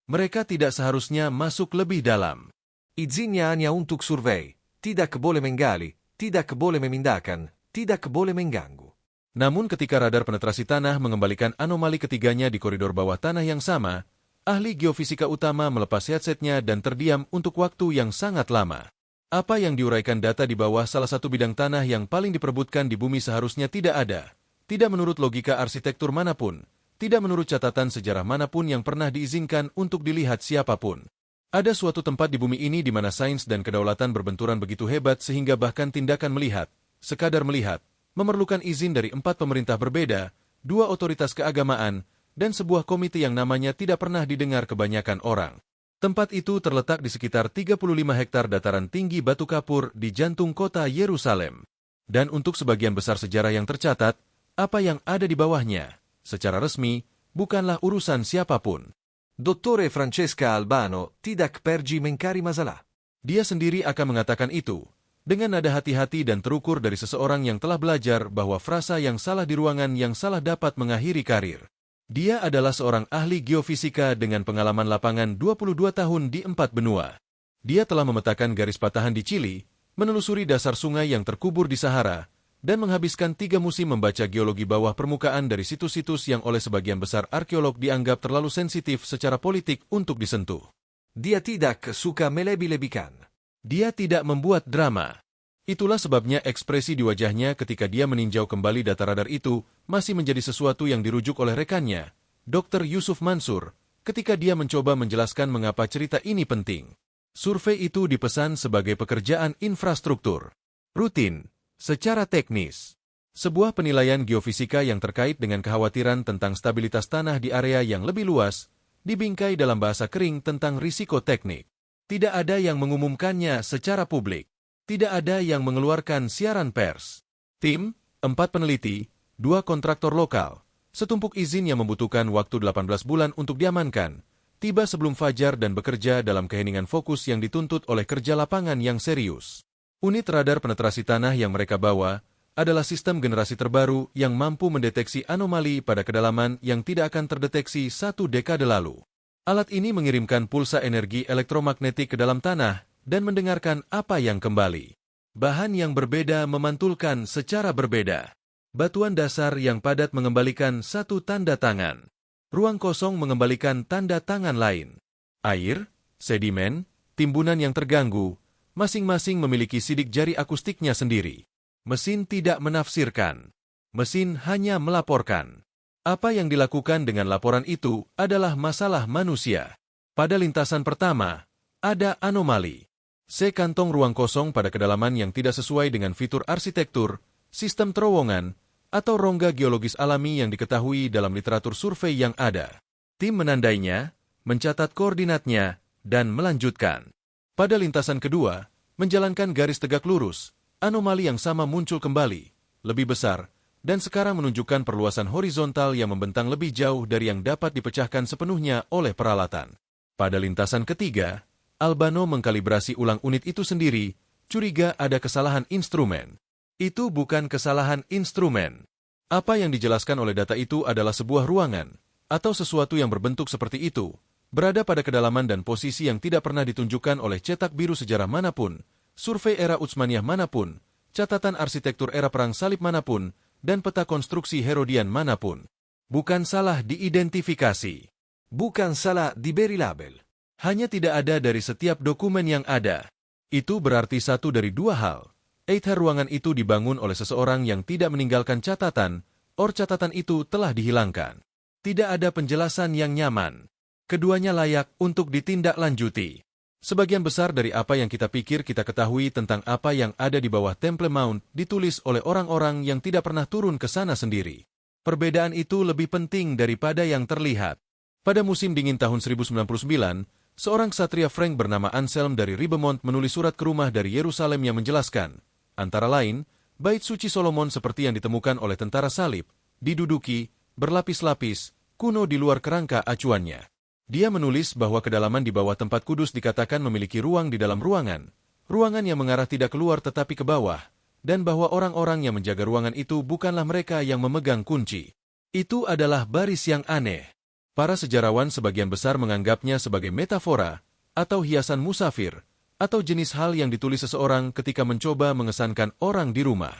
Mereka tidak seharusnya masuk lebih dalam. Izinnya hanya untuk survei. Tidak boleh menggali, tidak boleh memindahkan, tidak boleh mengganggu. Namun ketika radar penetrasi tanah mengembalikan anomali ketiganya di koridor bawah tanah yang sama, ahli geofisika utama melepas headsetnya dan terdiam untuk waktu yang sangat lama. Apa yang diuraikan data di bawah salah satu bidang tanah yang paling diperebutkan di bumi seharusnya tidak ada. Tidak menurut logika arsitektur manapun, tidak menurut catatan sejarah manapun yang pernah diizinkan untuk dilihat siapapun. Ada suatu tempat di bumi ini di mana sains dan kedaulatan berbenturan begitu hebat sehingga bahkan tindakan melihat, sekadar melihat, memerlukan izin dari 4 pemerintah berbeda, 2 otoritas keagamaan, dan sebuah komite yang namanya tidak pernah didengar kebanyakan orang. Tempat itu terletak di sekitar 35 hektar dataran tinggi batu kapur di jantung kota Yerusalem. Dan untuk sebagian besar sejarah yang tercatat, apa yang ada di bawahnya, secara resmi, bukanlah urusan siapapun. Dottore Francesca Albano, tidak pergi mencari masalah. Dia sendiri akan mengatakan itu, dengan nada hati-hati dan terukur dari seseorang yang telah belajar bahwa frasa yang salah di ruangan yang salah dapat mengakhiri karir. Dia adalah seorang ahli geofisika dengan pengalaman lapangan 22 tahun di 4 benua. Dia telah memetakan garis patahan di Chili, menelusuri dasar sungai yang terkubur di Sahara, dan menghabiskan 3 musim membaca geologi bawah permukaan dari situs-situs yang oleh sebagian besar arkeolog dianggap terlalu sensitif secara politik untuk disentuh. Dia tidak suka melebih-lebihkan. Dia tidak membuat drama. Itulah sebabnya ekspresi di wajahnya ketika dia meninjau kembali data radar itu masih menjadi sesuatu yang dirujuk oleh rekannya, Dr. Yusuf Mansur, ketika dia mencoba menjelaskan mengapa cerita ini penting. Survei itu dipesan sebagai pekerjaan infrastruktur. Rutin, secara teknis. Sebuah penilaian geofisika yang terkait dengan kekhawatiran tentang stabilitas tanah di area yang lebih luas, dibingkai dalam bahasa kering tentang risiko teknik. Tidak ada yang mengumumkannya secara publik. Tidak ada yang mengeluarkan siaran pers. Tim, 4 peneliti, 2 kontraktor lokal, setumpuk izin yang membutuhkan waktu 18 bulan untuk diamankan, tiba sebelum fajar dan bekerja dalam keheningan fokus yang dituntut oleh kerja lapangan yang serius. Unit radar penetrasi tanah yang mereka bawa adalah sistem generasi terbaru yang mampu mendeteksi anomali pada kedalaman yang tidak akan terdeteksi 1 dekade lalu. Alat ini mengirimkan pulsa energi elektromagnetik ke dalam tanah dan mendengarkan apa yang kembali. Bahan yang berbeda memantulkan secara berbeda. Batuan dasar yang padat mengembalikan 1 tanda tangan. Ruang kosong mengembalikan tanda tangan lain. Air, sedimen, timbunan yang terganggu, masing-masing memiliki sidik jari akustiknya sendiri. Mesin tidak menafsirkan. Mesin hanya melaporkan. Apa yang dilakukan dengan laporan itu adalah masalah manusia. Pada lintasan pertama, ada anomali. Kantong ruang kosong pada kedalaman yang tidak sesuai dengan fitur arsitektur, sistem terowongan, atau rongga geologis alami yang diketahui dalam literatur survei yang ada. Tim menandainya, mencatat koordinatnya, dan melanjutkan. Pada lintasan kedua, menjalankan garis tegak lurus, anomali yang sama muncul kembali, lebih besar, dan sekarang menunjukkan perluasan horizontal yang membentang lebih jauh dari yang dapat dipecahkan sepenuhnya oleh peralatan. Pada lintasan ketiga, Albano mengkalibrasi ulang unit itu sendiri, curiga ada kesalahan instrumen. Itu bukan kesalahan instrumen. Apa yang dijelaskan oleh data itu adalah sebuah ruangan, atau sesuatu yang berbentuk seperti itu, berada pada kedalaman dan posisi yang tidak pernah ditunjukkan oleh cetak biru sejarah manapun, survei era Utsmaniyah manapun, catatan arsitektur era perang salib manapun, dan peta konstruksi Herodian manapun. Bukan salah diidentifikasi. Bukan salah diberi label. Hanya tidak ada dari setiap dokumen yang ada. Itu berarti satu dari 2 hal. Either ruangan itu dibangun oleh seseorang yang tidak meninggalkan catatan, or catatan itu telah dihilangkan. Tidak ada penjelasan yang nyaman. Keduanya layak untuk ditindaklanjuti. Sebagian besar dari apa yang kita pikir kita ketahui tentang apa yang ada di bawah Temple Mount ditulis oleh orang-orang yang tidak pernah turun ke sana sendiri. Perbedaan itu lebih penting daripada yang terlihat. Pada musim dingin tahun 1099, seorang ksatria Frank bernama Anselm dari Ribemont menulis surat ke rumah dari Yerusalem yang menjelaskan, antara lain, bait suci Solomon seperti yang ditemukan oleh tentara salib, diduduki, berlapis-lapis, kuno di luar kerangka acuannya. Dia menulis bahwa kedalaman di bawah tempat kudus dikatakan memiliki ruang di dalam ruangan yang mengarah tidak keluar tetapi ke bawah, dan bahwa orang-orang yang menjaga ruangan itu bukanlah mereka yang memegang kunci. Itu adalah baris yang aneh. Para sejarawan sebagian besar menganggapnya sebagai metafora, atau hiasan musafir, atau jenis hal yang ditulis seseorang ketika mencoba mengesankan orang di rumah.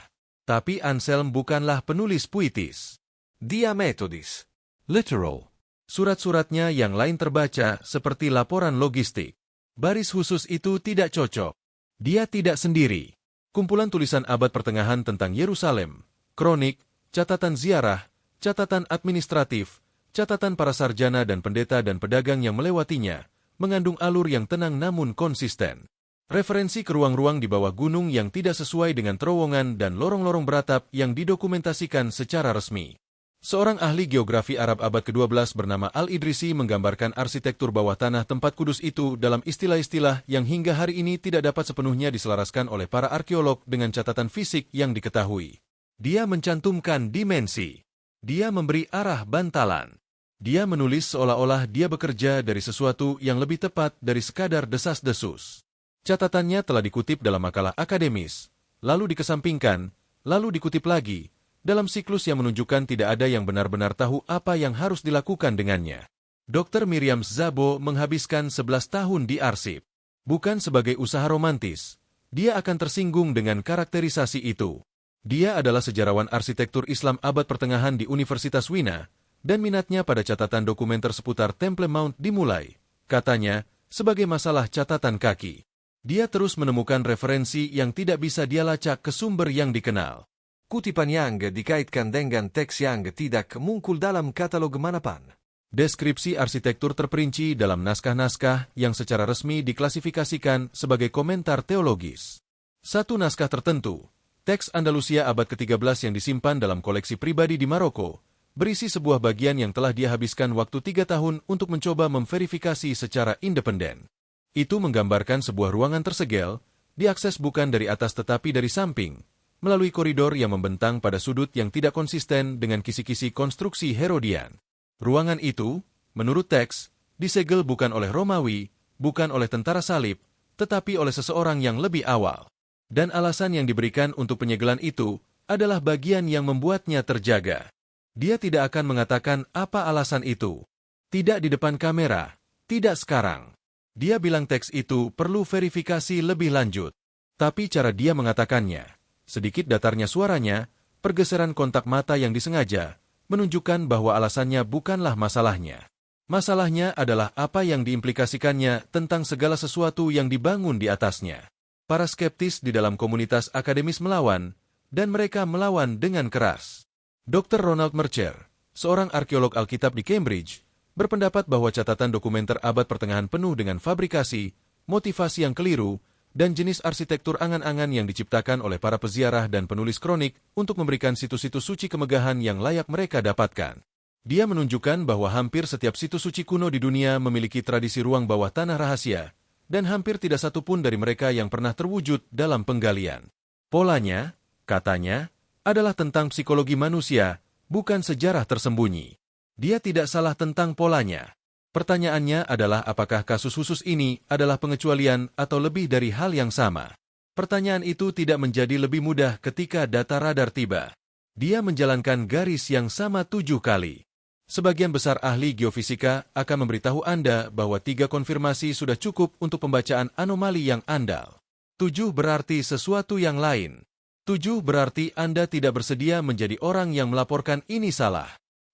Tapi Anselm bukanlah penulis puitis. Dia metodis. Literal. Surat-suratnya yang lain terbaca seperti laporan logistik. Baris khusus itu tidak cocok. Dia tidak sendiri. Kumpulan tulisan abad pertengahan tentang Yerusalem, kronik, catatan ziarah, catatan administratif, catatan para sarjana dan pendeta dan pedagang yang melewatinya, mengandung alur yang tenang namun konsisten. Referensi ke ruang-ruang di bawah gunung yang tidak sesuai dengan terowongan dan lorong-lorong beratap yang didokumentasikan secara resmi. Seorang ahli geografi Arab abad ke-12 bernama Al-Idrisi menggambarkan arsitektur bawah tanah tempat kudus itu dalam istilah-istilah yang hingga hari ini tidak dapat sepenuhnya diselaraskan oleh para arkeolog dengan catatan fisik yang diketahui. Dia mencantumkan dimensi. Dia memberi arah bantalan. Dia menulis seolah-olah dia bekerja dari sesuatu yang lebih tepat dari sekadar desas-desus. Catatannya telah dikutip dalam makalah akademis, lalu dikesampingkan, lalu dikutip lagi, dalam siklus yang menunjukkan tidak ada yang benar-benar tahu apa yang harus dilakukan dengannya. Dr. Miriam Szabo menghabiskan 11 tahun di arsip. Bukan sebagai usaha romantis, dia akan tersinggung dengan karakterisasi itu. Dia adalah sejarawan arsitektur Islam abad pertengahan di Universitas Wina, dan minatnya pada catatan dokumenter seputar Temple Mount dimulai, katanya, sebagai masalah catatan kaki. Dia terus menemukan referensi yang tidak bisa dia lacak ke sumber yang dikenal. Kutipan yang dikaitkan dengan teks yang tidak muncul dalam katalog manapun. Deskripsi arsitektur terperinci dalam naskah-naskah yang secara resmi diklasifikasikan sebagai komentar teologis. Satu naskah tertentu, teks Andalusia abad ke-13 yang disimpan dalam koleksi pribadi di Maroko, berisi sebuah bagian yang telah dia habiskan waktu 3 tahun untuk mencoba memverifikasi secara independen. Itu menggambarkan sebuah ruangan tersegel, diakses bukan dari atas tetapi dari samping, melalui koridor yang membentang pada sudut yang tidak konsisten dengan kisi-kisi konstruksi Herodian. Ruangan itu, menurut teks, disegel bukan oleh Romawi, bukan oleh tentara salib, tetapi oleh seseorang yang lebih awal. Dan alasan yang diberikan untuk penyegelan itu adalah bagian yang membuatnya terjaga. Dia tidak akan mengatakan apa alasan itu. Tidak di depan kamera, tidak sekarang. Dia bilang teks itu perlu verifikasi lebih lanjut. Tapi cara dia mengatakannya, sedikit datarnya suaranya, pergeseran kontak mata yang disengaja, menunjukkan bahwa alasannya bukanlah masalahnya. Masalahnya adalah apa yang diimplikasikannya tentang segala sesuatu yang dibangun di atasnya. Para skeptis di dalam komunitas akademis melawan, dan mereka melawan dengan keras. Dr. Ronald Mercer, seorang arkeolog Alkitab di Cambridge, berpendapat bahwa catatan dokumenter abad pertengahan penuh dengan fabrikasi, motivasi yang keliru, dan jenis arsitektur angan-angan yang diciptakan oleh para peziarah dan penulis kronik untuk memberikan situs-situs suci kemegahan yang layak mereka dapatkan. Dia menunjukkan bahwa hampir setiap situs suci kuno di dunia memiliki tradisi ruang bawah tanah rahasia, dan hampir tidak satu pun dari mereka yang pernah terwujud dalam penggalian. Polanya, katanya, adalah tentang psikologi manusia, bukan sejarah tersembunyi. Dia tidak salah tentang polanya. Pertanyaannya adalah apakah kasus khusus ini adalah pengecualian atau lebih dari hal yang sama. Pertanyaan itu tidak menjadi lebih mudah ketika data radar tiba. Dia menjalankan garis yang sama 7 kali. Sebagian besar ahli geofisika akan memberitahu Anda bahwa 3 konfirmasi sudah cukup untuk pembacaan anomali yang andal. 7 berarti sesuatu yang lain. 7 berarti Anda tidak bersedia menjadi orang yang melaporkan ini salah.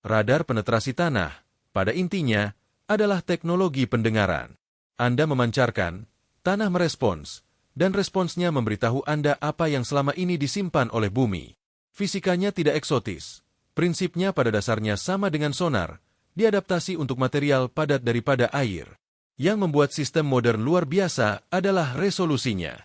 Radar penetrasi tanah, pada intinya, adalah teknologi pendengaran. Anda memancarkan, tanah merespons, dan responsnya memberitahu Anda apa yang selama ini disimpan oleh bumi. Fisikanya tidak eksotis. Prinsipnya pada dasarnya sama dengan sonar, diadaptasi untuk material padat daripada air. Yang membuat sistem modern luar biasa adalah resolusinya.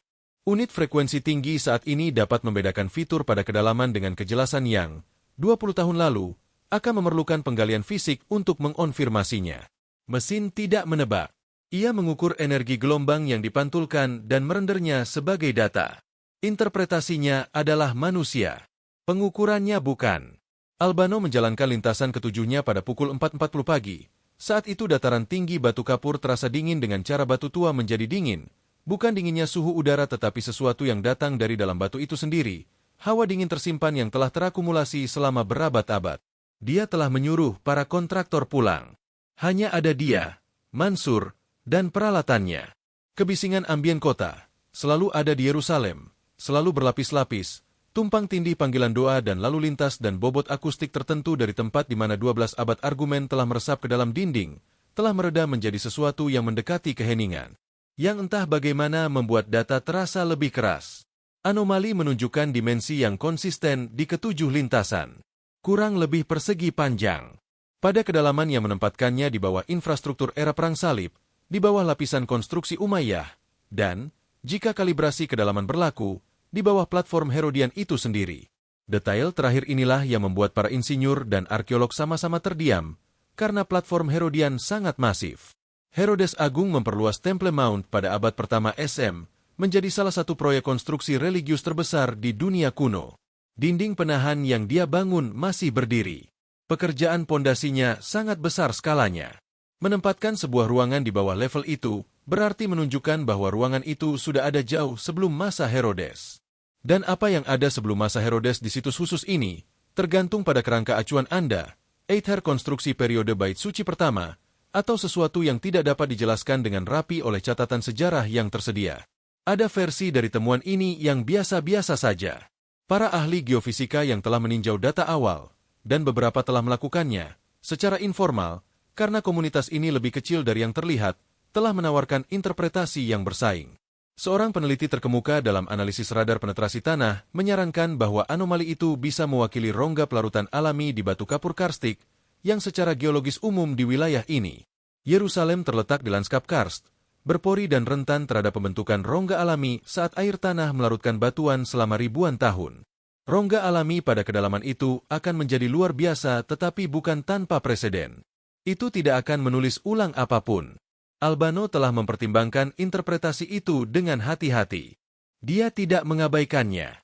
Unit frekuensi tinggi saat ini dapat membedakan fitur pada kedalaman dengan kejelasan yang, 20 tahun lalu, akan memerlukan penggalian fisik untuk mengonfirmasinya. Mesin tidak menebak. Ia mengukur energi gelombang yang dipantulkan dan merendernya sebagai data. Interpretasinya adalah manusia. Pengukurannya bukan. Albano menjalankan lintasan ketujuhnya pada pukul 4.40 pagi. Saat itu dataran tinggi batu kapur terasa dingin dengan cara batu tua menjadi dingin. Bukan dinginnya suhu udara tetapi sesuatu yang datang dari dalam batu itu sendiri. Hawa dingin tersimpan yang telah terakumulasi selama berabad-abad. Dia telah menyuruh para kontraktor pulang. Hanya ada dia, Mansur, dan peralatannya. Kebisingan ambien kota selalu ada di Yerusalem, selalu berlapis-lapis, tumpang tindih panggilan doa dan lalu lintas dan bobot akustik tertentu dari tempat di mana 12 abad argumen telah meresap ke dalam dinding, telah mereda menjadi sesuatu yang mendekati keheningan. Yang entah bagaimana membuat data terasa lebih keras. Anomali menunjukkan dimensi yang konsisten di ketujuh lintasan. Kurang lebih persegi panjang. Pada kedalaman yang menempatkannya di bawah infrastruktur era Perang Salib, di bawah lapisan konstruksi Umayyah, dan, jika kalibrasi kedalaman berlaku, di bawah platform Herodian itu sendiri. Detail terakhir inilah yang membuat para insinyur dan arkeolog sama-sama terdiam, karena platform Herodian sangat masif. Herodes Agung memperluas Temple Mount pada abad pertama SM, menjadi salah satu proyek konstruksi religius terbesar di dunia kuno. Dinding penahan yang dia bangun masih berdiri. Pekerjaan pondasinya sangat besar skalanya. Menempatkan sebuah ruangan di bawah level itu, berarti menunjukkan bahwa ruangan itu sudah ada jauh sebelum masa Herodes. Dan apa yang ada sebelum masa Herodes di situs khusus ini, tergantung pada kerangka acuan Anda, Either konstruksi periode Bait Suci pertama, atau sesuatu yang tidak dapat dijelaskan dengan rapi oleh catatan sejarah yang tersedia. Ada versi dari temuan ini yang biasa-biasa saja. Para ahli geofisika yang telah meninjau data awal, dan beberapa telah melakukannya, secara informal, karena komunitas ini lebih kecil dari yang terlihat, telah menawarkan interpretasi yang bersaing. Seorang peneliti terkemuka dalam analisis radar penetrasi tanah menyarankan bahwa anomali itu bisa mewakili rongga pelarutan alami di batu kapur karstik yang secara geologis umum di wilayah ini. Yerusalem terletak di lanskap karst, berpori dan rentan terhadap pembentukan rongga alami saat air tanah melarutkan batuan selama ribuan tahun. Rongga alami pada kedalaman itu akan menjadi luar biasa tetapi bukan tanpa preseden. Itu tidak akan menulis ulang apapun. Albano telah mempertimbangkan interpretasi itu dengan hati-hati. Dia tidak mengabaikannya.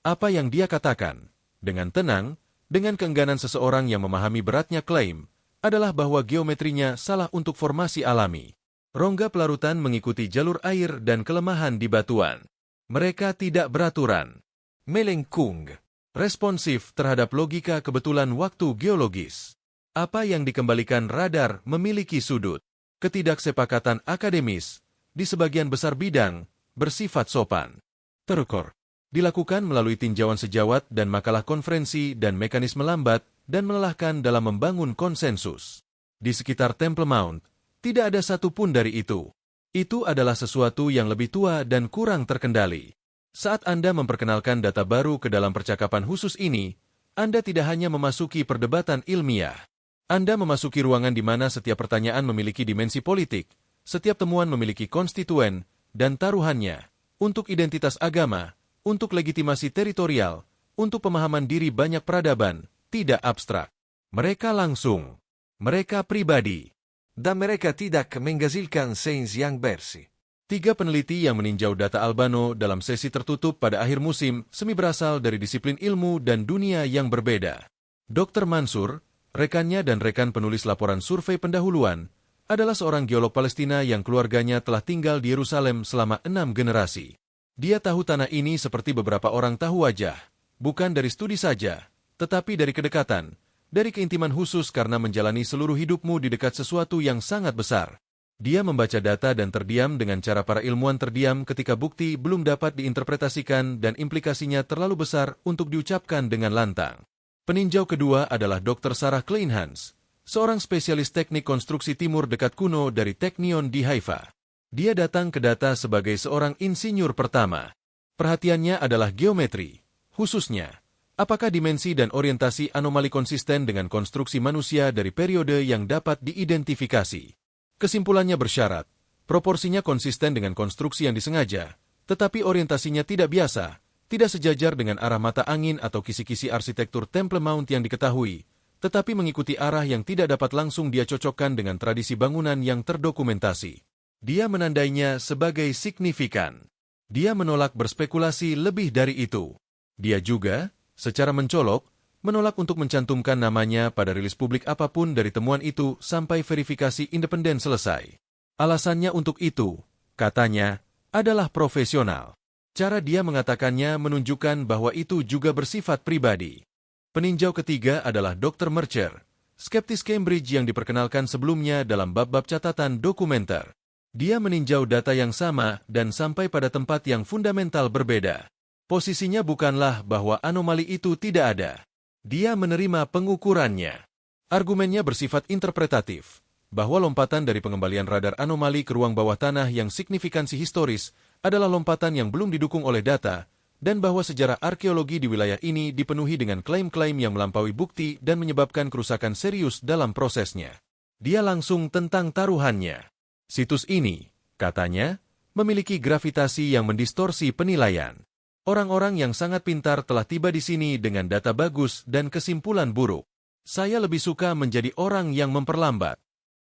Apa yang dia katakan, dengan tenang, dengan keengganan seseorang yang memahami beratnya klaim, adalah bahwa geometrinya salah untuk formasi alami. Rongga pelarutan mengikuti jalur air dan kelemahan di batuan. Mereka tidak beraturan. Melengkung. Responsif terhadap logika kebetulan waktu geologis. Apa yang dikembalikan radar memiliki sudut. Ketidaksepakatan akademis, di sebagian besar bidang, bersifat sopan. Terukur. Dilakukan melalui tinjauan sejawat dan makalah konferensi dan mekanisme lambat dan melelahkan dalam membangun konsensus. Di sekitar Temple Mount, tidak ada satupun dari itu. Itu adalah sesuatu yang lebih tua dan kurang terkendali. Saat Anda memperkenalkan data baru ke dalam percakapan khusus ini, Anda tidak hanya memasuki perdebatan ilmiah. Anda memasuki ruangan di mana setiap pertanyaan memiliki dimensi politik, setiap temuan memiliki konstituen, dan taruhannya, untuk identitas agama, untuk legitimasi teritorial, untuk pemahaman diri banyak peradaban, tidak abstrak. Mereka langsung. Mereka pribadi. Dan mereka tidak menghasilkan sains yang bersih. 3 peneliti yang meninjau data Albano dalam sesi tertutup pada akhir musim semi berasal dari disiplin ilmu dan dunia yang berbeda. Dr. Mansur, rekannya dan rekan penulis laporan survei pendahuluan, adalah seorang geolog Palestina yang keluarganya telah tinggal di Yerusalem selama 6 generasi. Dia tahu tanah ini seperti beberapa orang tahu wajah, bukan dari studi saja, tetapi dari kedekatan, dari keintiman khusus karena menjalani seluruh hidupmu di dekat sesuatu yang sangat besar. Dia membaca data dan terdiam dengan cara para ilmuwan terdiam ketika bukti belum dapat diinterpretasikan dan implikasinya terlalu besar untuk diucapkan dengan lantang. Peninjau kedua adalah Dr. Sarah Kleinhans, seorang spesialis teknik konstruksi timur dekat kuno dari Teknion di Haifa. Dia datang ke data sebagai seorang insinyur pertama. Perhatiannya adalah geometri, khususnya, apakah dimensi dan orientasi anomali konsisten dengan konstruksi manusia dari periode yang dapat diidentifikasi. Kesimpulannya bersyarat, proporsinya konsisten dengan konstruksi yang disengaja, tetapi orientasinya tidak biasa, tidak sejajar dengan arah mata angin atau kisi-kisi arsitektur Temple Mount yang diketahui, tetapi mengikuti arah yang tidak dapat langsung dia cocokkan dengan tradisi bangunan yang terdokumentasi. Dia menandainya sebagai signifikan. Dia menolak berspekulasi lebih dari itu. Dia juga, secara mencolok, menolak untuk mencantumkan namanya pada rilis publik apapun dari temuan itu sampai verifikasi independen selesai. Alasannya untuk itu, katanya, adalah profesional. Cara dia mengatakannya menunjukkan bahwa itu juga bersifat pribadi. Peninjau ketiga adalah Dr. Mercer, skeptis Cambridge yang diperkenalkan sebelumnya dalam bab-bab catatan dokumenter. Dia meninjau data yang sama dan sampai pada tempat yang fundamental berbeda. Posisinya bukanlah bahwa anomali itu tidak ada. Dia menerima pengukurannya. Argumennya bersifat interpretatif, bahwa lompatan dari pengembalian radar anomali ke ruang bawah tanah yang signifikansi historis adalah lompatan yang belum didukung oleh data, dan bahwa sejarah arkeologi di wilayah ini dipenuhi dengan klaim-klaim yang melampaui bukti dan menyebabkan kerusakan serius dalam prosesnya. Dia langsung tentang taruhannya. Situs ini, katanya, memiliki gravitasi yang mendistorsi penilaian. Orang-orang yang sangat pintar telah tiba di sini dengan data bagus dan kesimpulan buruk. Saya lebih suka menjadi orang yang memperlambat.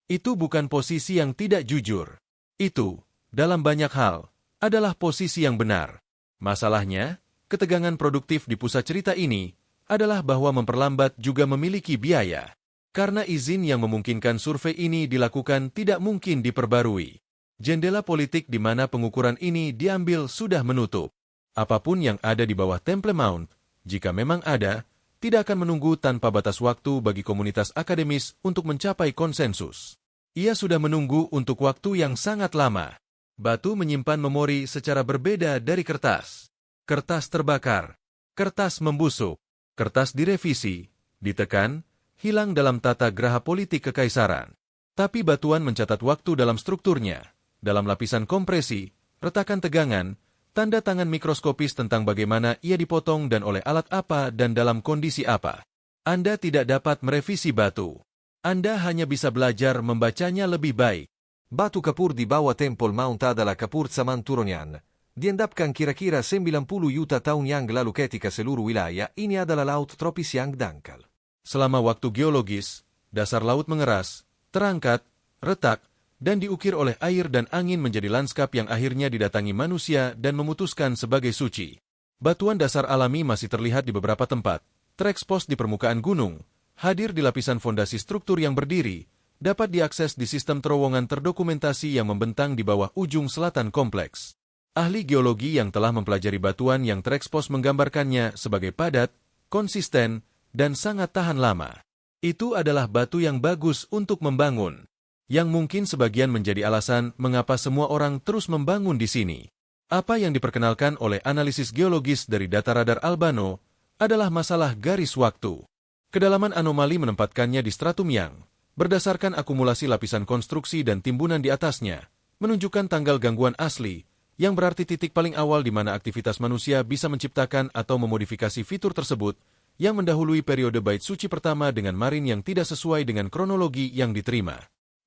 Itu bukan posisi yang tidak jujur. Itu, dalam banyak hal, adalah posisi yang benar. Masalahnya, ketegangan produktif di pusat cerita ini adalah bahwa memperlambat juga memiliki biaya. Karena izin yang memungkinkan survei ini dilakukan tidak mungkin diperbarui. Jendela politik di mana pengukuran ini diambil sudah menutup. Apapun yang ada di bawah Temple Mount, jika memang ada, tidak akan menunggu tanpa batas waktu bagi komunitas akademis untuk mencapai konsensus. Ia sudah menunggu untuk waktu yang sangat lama. Batu menyimpan memori secara berbeda dari kertas. Kertas terbakar, kertas membusuk, kertas direvisi, ditekan, hilang dalam tata geraha politik kekaisaran. Tapi batuan mencatat waktu dalam strukturnya, dalam lapisan kompresi, retakan tegangan, tanda tangan mikroskopis tentang bagaimana ia dipotong dan oleh alat apa dan dalam kondisi apa. Anda tidak dapat merevisi batu. Anda hanya bisa belajar membacanya lebih baik. Batu kapur di bawah Temple Mount adalah kapur zaman Turonian. Diendapkan kira-kira 90 juta tahun yang lalu ketika seluruh wilayah ini adalah laut tropis yang dangkal. Selama waktu geologis, dasar laut mengeras, terangkat, retak, dan diukir oleh air dan angin menjadi lanskap yang akhirnya didatangi manusia dan memutuskan sebagai suci. Batuan dasar alami masih terlihat di beberapa tempat, terekspos di permukaan gunung, hadir di lapisan fondasi struktur yang berdiri, dapat diakses di sistem terowongan terdokumentasi yang membentang di bawah ujung selatan kompleks. Ahli geologi yang telah mempelajari batuan yang terekspos menggambarkannya sebagai padat, konsisten, dan sangat tahan lama. Itu adalah batu yang bagus untuk membangun. Yang mungkin sebagian menjadi alasan mengapa semua orang terus membangun di sini. Apa yang diperkenalkan oleh analisis geologis dari data radar Albano adalah masalah garis waktu. Kedalaman anomali menempatkannya di stratum yang, berdasarkan akumulasi lapisan konstruksi dan timbunan di atasnya, menunjukkan tanggal gangguan asli, yang berarti titik paling awal di mana aktivitas manusia bisa menciptakan atau memodifikasi fitur tersebut, yang mendahului periode bait suci pertama dengan marin yang tidak sesuai dengan kronologi yang diterima.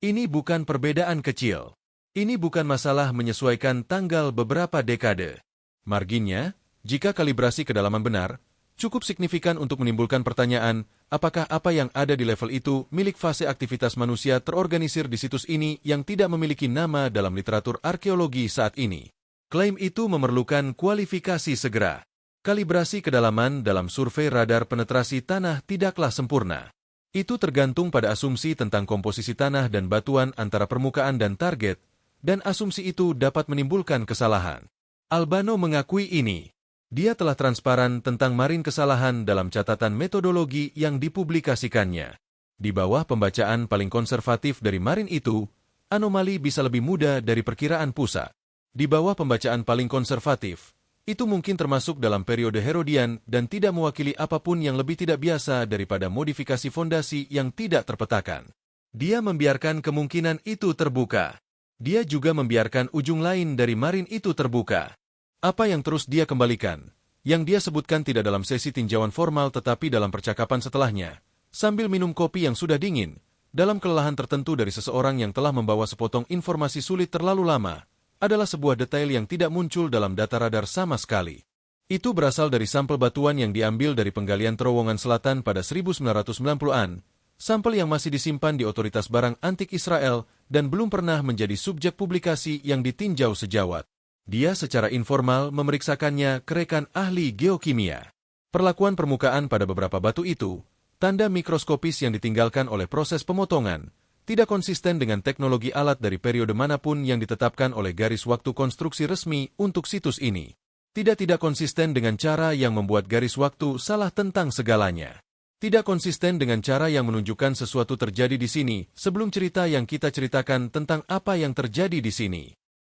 Ini bukan perbedaan kecil. Ini bukan masalah menyesuaikan tanggal beberapa dekade. Marginnya, jika kalibrasi kedalaman benar, cukup signifikan untuk menimbulkan pertanyaan, apakah apa yang ada di level itu milik fase aktivitas manusia terorganisir di situs ini yang tidak memiliki nama dalam literatur arkeologi saat ini. Klaim itu memerlukan kualifikasi segera. Kalibrasi kedalaman dalam survei radar penetrasi tanah tidaklah sempurna. Itu tergantung pada asumsi tentang komposisi tanah dan batuan antara permukaan dan target, dan asumsi itu dapat menimbulkan kesalahan. Albano mengakui ini. Dia telah transparan tentang marin kesalahan dalam catatan metodologi yang dipublikasikannya. Di bawah pembacaan paling konservatif dari marin itu, anomali bisa lebih mudah dari perkiraan pusat. Di bawah pembacaan paling konservatif, itu mungkin termasuk dalam periode Herodian dan tidak mewakili apapun yang lebih tidak biasa daripada modifikasi fondasi yang tidak terpetakan. Dia membiarkan kemungkinan itu terbuka. Dia juga membiarkan ujung lain dari marin itu terbuka. Apa yang terus dia kembalikan, yang dia sebutkan tidak dalam sesi tinjauan formal tetapi dalam percakapan setelahnya, sambil minum kopi yang sudah dingin, dalam kelelahan tertentu dari seseorang yang telah membawa sepotong informasi sulit terlalu lama, adalah sebuah detail yang tidak muncul dalam data radar sama sekali. Itu berasal dari sampel batuan yang diambil dari penggalian terowongan selatan pada 1990-an, sampel yang masih disimpan di otoritas barang antik Israel dan belum pernah menjadi subjek publikasi yang ditinjau sejawat. Dia secara informal memeriksakannya ke rekan ahli geokimia. Perlakuan permukaan pada beberapa batu itu, tanda mikroskopis yang ditinggalkan oleh proses pemotongan, tidak konsisten dengan teknologi alat dari periode manapun yang ditetapkan oleh garis waktu konstruksi resmi untuk situs ini. Tidak konsisten dengan cara yang membuat garis waktu salah tentang segalanya. Tidak konsisten dengan cara yang menunjukkan sesuatu terjadi di sini sebelum cerita yang kita ceritakan tentang apa yang terjadi di sini.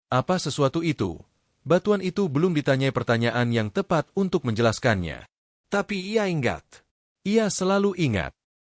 Apa sesuatu itu? Batuan itu belum ditanyai pertanyaan yang tepat untuk menjelaskannya. Tapi ia ingat. Ia selalu ingat.